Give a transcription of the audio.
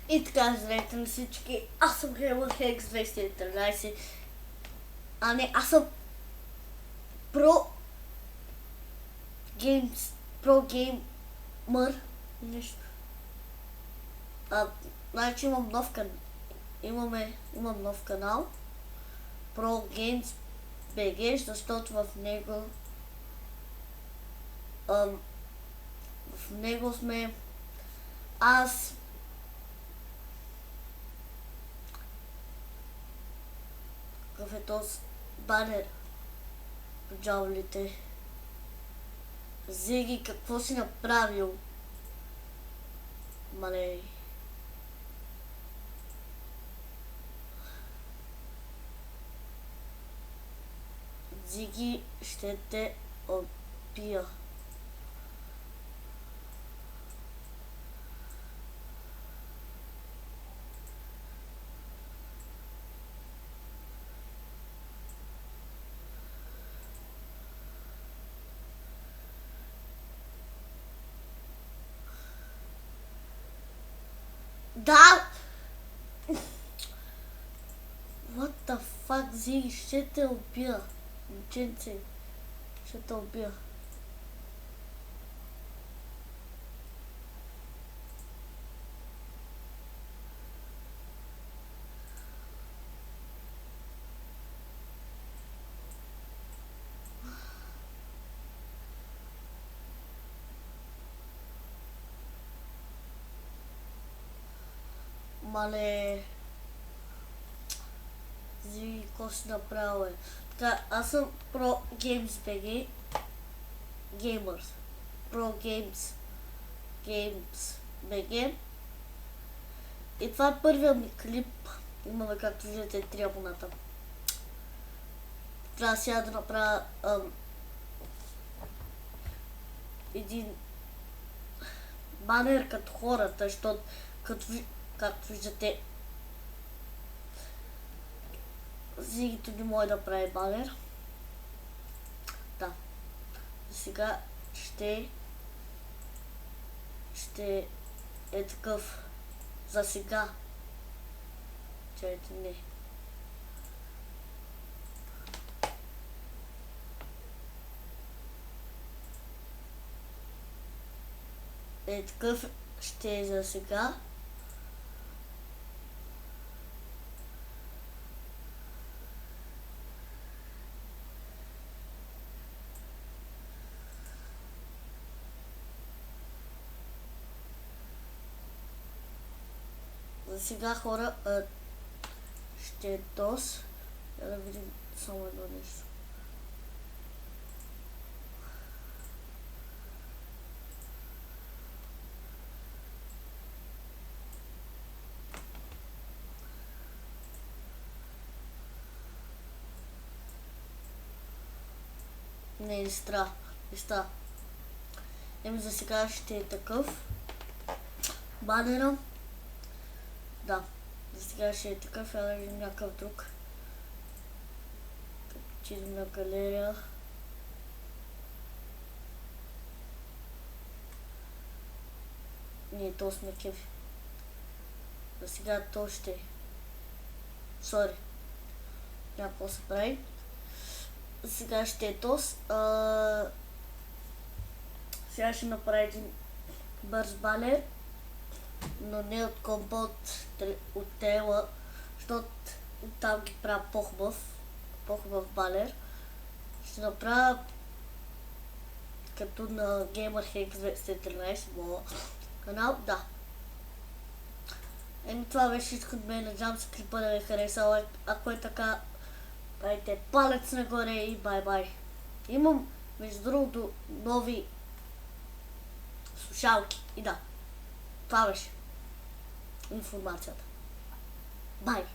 И така, здравейте на всички, аз съм Gamer Hex 213, а не, аз съм Pro Gamer, нещо. Значи имам нов канал, Pro Games BG, защото в него сме аз, какъв е този банер, джавлите. Зиги, какво си направил? Малей. Зиги, ще те убия. Да! What the fuck, Зиги, ще те убия. Момченце, ще те убия. Мале... Зиги, какво си направил, е? Така, аз съм Pro Games BG. Gamers. Pro Games BG. И това е първият ми клип. Имаме, както виждате, 3 абоната. Трябва сега да направя един банер като хората, защото както виждате, Зигито не може да прави банер. Да. Сега ще е такъв. За сега. Чайте, не. Е такъв ще е за сега. За сега, хора, ще е тос. Да видим само едно нещо. Не стра. Еми за сега ще е такъв. Банера. Да. За сега ще е такъв, да видим някакъв друг. Чидим на галерия. Не, то сме кефи. За сега то ще е. Сори. Няма какво се прави. Сега ще е тос. Сега ще направя един бърз банер, но не от комбо, от тела, защото там ги правя по-хубав банер. Ще направя като на GamerHex 213 моя канал, да. Еми това беше всичко от мен, надявам се клипа да ви хареса, ако е така, дайте палец нагоре и бай-бай. Имам, между другото, нови слушалки и да, това беше информацията. Бай!